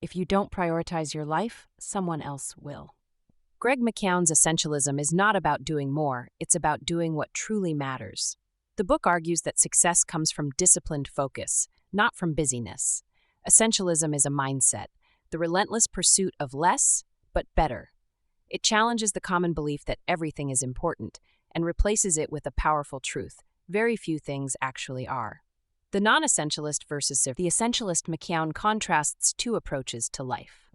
If you don't prioritize your life, someone else will. Greg McKeown's Essentialism is not about doing more, it's about doing what truly matters. The book argues that success comes from disciplined focus, not from busyness. Essentialism is a mindset, the relentless pursuit of less, but better. It challenges the common belief that everything is important and replaces it with a powerful truth: very few things actually are. The non-essentialist versus the essentialist, McKeown contrasts two approaches to life.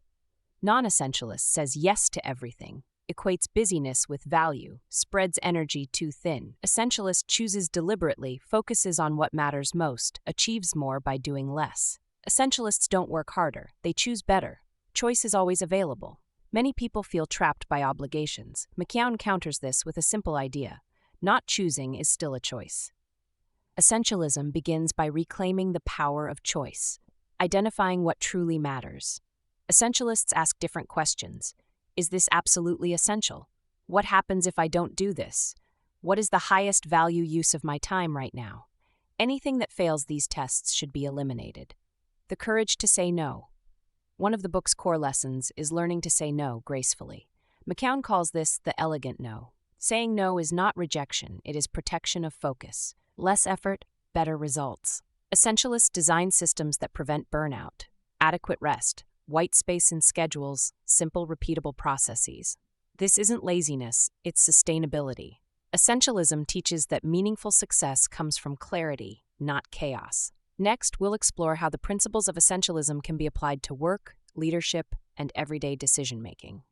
Non-essentialist says yes to everything, equates busyness with value, spreads energy too thin. Essentialist chooses deliberately, focuses on what matters most, achieves more by doing less. Essentialists don't work harder, they choose better. Choice is always available. Many people feel trapped by obligations. McKeown counters this with a simple idea: not choosing is still a choice. Essentialism begins by reclaiming the power of choice, identifying what truly matters. Essentialists ask different questions. Is this absolutely essential? What happens if I don't do this? What is the highest value use of my time right now? Anything that fails these tests should be eliminated. The courage to say no. One of the book's core lessons is learning to say no gracefully. McKeown calls this the elegant no. Saying no is not rejection, it is protection of focus. Less effort, better results. Essentialists design systems that prevent burnout, adequate rest, white space in schedules, simple, repeatable processes. This isn't laziness, it's sustainability. Essentialism teaches that meaningful success comes from clarity, not chaos. Next, we'll explore how the principles of essentialism can be applied to work, leadership, and everyday decision-making.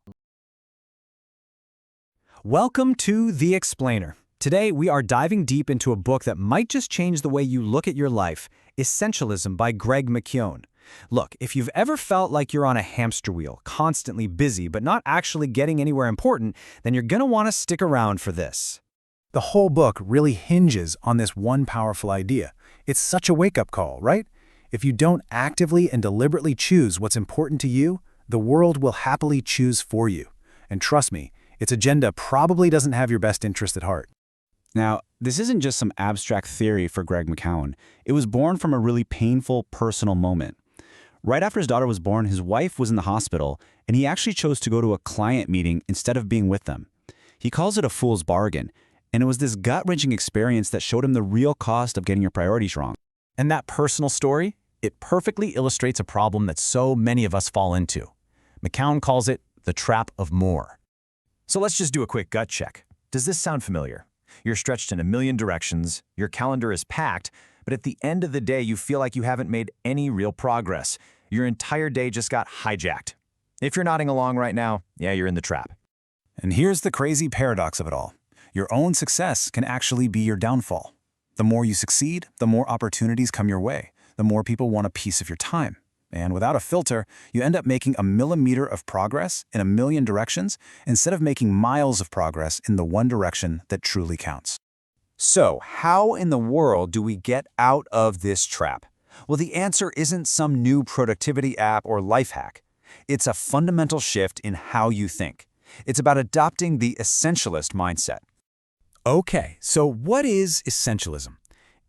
Welcome to The Explainer. Today, we are diving deep into a book that might just change the way you look at your life, Essentialism by Greg McKeown. Look, if you've ever felt like you're on a hamster wheel, constantly busy but not actually getting anywhere important, then you're going to want to stick around for this. The whole book really hinges on this one powerful idea. It's such a wake-up call, right? If you don't actively and deliberately choose what's important to you, the world will happily choose for you. And trust me, its agenda probably doesn't have your best interest at heart. Now, this isn't just some abstract theory for Greg McKeown. It was born from a really painful, personal moment. Right after his daughter was born, his wife was in the hospital, and he actually chose to go to a client meeting instead of being with them. He calls it a fool's bargain, and it was this gut-wrenching experience that showed him the real cost of getting your priorities wrong. And that personal story, it perfectly illustrates a problem that so many of us fall into. McKeown calls it the trap of more. So let's just do a quick gut check. Does this sound familiar? You're stretched in a million directions, your calendar is packed, but at the end of the day, you feel like you haven't made any real progress. Your entire day just got hijacked. If you're nodding along right now, yeah, you're in the trap. And here's the crazy paradox of it all. Your own success can actually be your downfall. The more you succeed, the more opportunities come your way. The more people want a piece of your time. And without a filter, you end up making a millimeter of progress in a million directions instead of making miles of progress in the one direction that truly counts. So, how in the world do we get out of this trap? Well, the answer isn't some new productivity app or life hack. It's a fundamental shift in how you think. It's about adopting the essentialist mindset. Okay, so what is essentialism?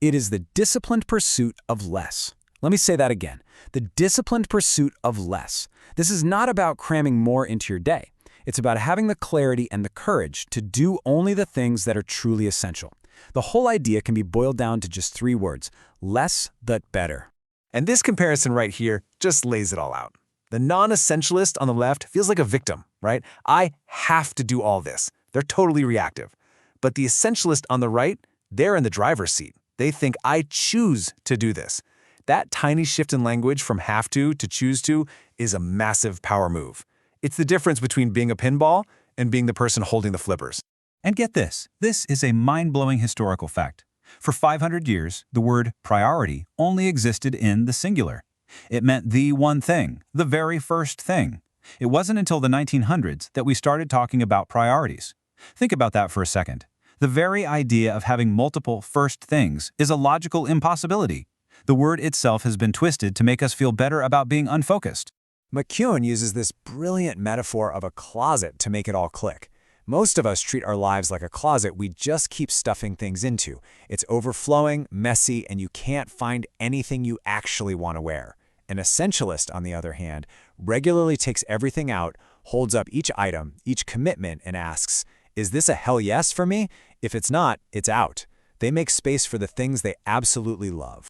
It is the disciplined pursuit of less. Let me say that again. The disciplined pursuit of less. This is not about cramming more into your day. It's about having the clarity and the courage to do only the things that are truly essential. The whole idea can be boiled down to just 3 words: less but better. And this comparison right here just lays it all out. The non-essentialist on the left feels like a victim, right? I have to do all this. They're totally reactive. But the essentialist on the right, they're in the driver's seat. They think I choose to do this. That tiny shift in language from have to choose to is a massive power move. It's the difference between being a pinball and being the person holding the flippers. And get this is a mind-blowing historical fact. For 500 years, the word priority only existed in the singular. It meant the one thing, the very first thing. It wasn't until the 1900s that we started talking about priorities. Think about that for a second. The very idea of having multiple first things is a logical impossibility. The word itself has been twisted to make us feel better about being unfocused. McKeown uses this brilliant metaphor of a closet to make it all click. Most of us treat our lives like a closet we just keep stuffing things into. It's overflowing, messy, and you can't find anything you actually want to wear. An essentialist, on the other hand, regularly takes everything out, holds up each item, each commitment, and asks, is this a hell yes for me? If it's not, it's out. They make space for the things they absolutely love.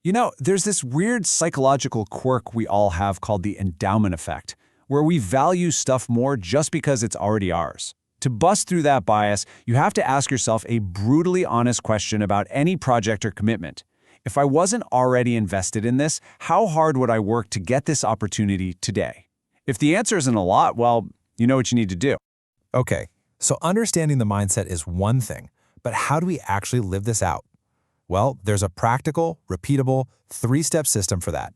You know, there's this weird psychological quirk we all have called the endowment effect, where we value stuff more just because it's already ours. To bust through that bias, you have to ask yourself a brutally honest question about any project or commitment. If I wasn't already invested in this, how hard would I work to get this opportunity today? If the answer isn't a lot, well, you know what you need to do. Okay, so understanding the mindset is one thing, but how do we actually live this out? Well, there's a practical, repeatable, 3-step system for that.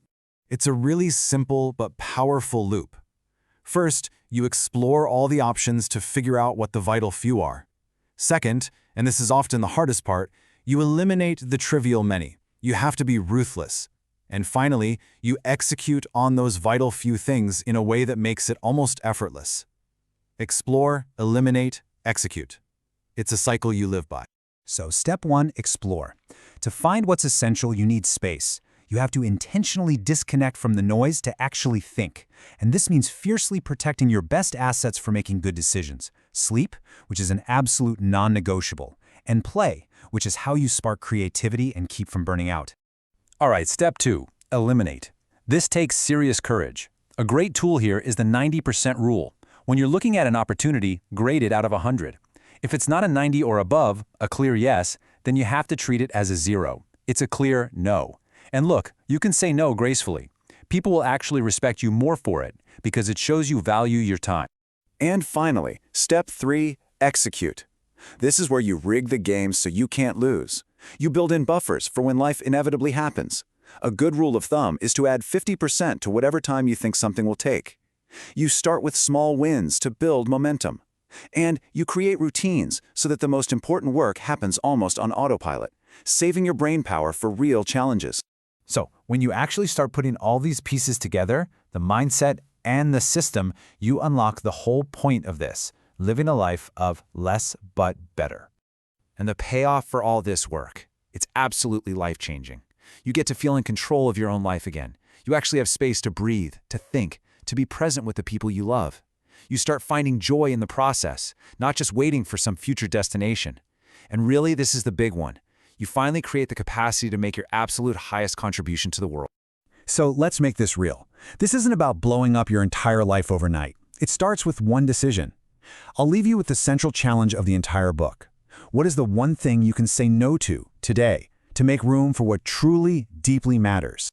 It's a really simple but powerful loop. First, you explore all the options to figure out what the vital few are. Second, and this is often the hardest part, you eliminate the trivial many. You have to be ruthless. And finally, you execute on those vital few things in a way that makes it almost effortless. Explore, eliminate, execute. It's a cycle you live by. So step 1, explore. To find what's essential, you need space. You have to intentionally disconnect from the noise to actually think. And this means fiercely protecting your best assets for making good decisions. Sleep, which is an absolute non-negotiable. And play, which is how you spark creativity and keep from burning out. All right, step 2, eliminate. This takes serious courage. A great tool here is the 90% rule. When you're looking at an opportunity, grade it out of 100. If it's not a 90 or above, a clear yes, then you have to treat it as a 0. It's a clear no. And look, you can say no gracefully. People will actually respect you more for it because it shows you value your time. And finally, step 3, execute. This is where you rig the game so you can't lose. You build in buffers for when life inevitably happens. A good rule of thumb is to add 50% to whatever time you think something will take. You start with small wins to build momentum. And you create routines so that the most important work happens almost on autopilot, saving your brain power for real challenges. So when you actually start putting all these pieces together, the mindset and the system, you unlock the whole point of this, living a life of less but better. And the payoff for all this work, it's absolutely life-changing. You get to feel in control of your own life again. You actually have space to breathe, to think, to be present with the people you love. You start finding joy in the process, not just waiting for some future destination. And really, this is the big one. You finally create the capacity to make your absolute highest contribution to the world. So let's make this real. This isn't about blowing up your entire life overnight. It starts with one decision. I'll leave you with the central challenge of the entire book. What is the one thing you can say no to today to make room for what truly, deeply matters?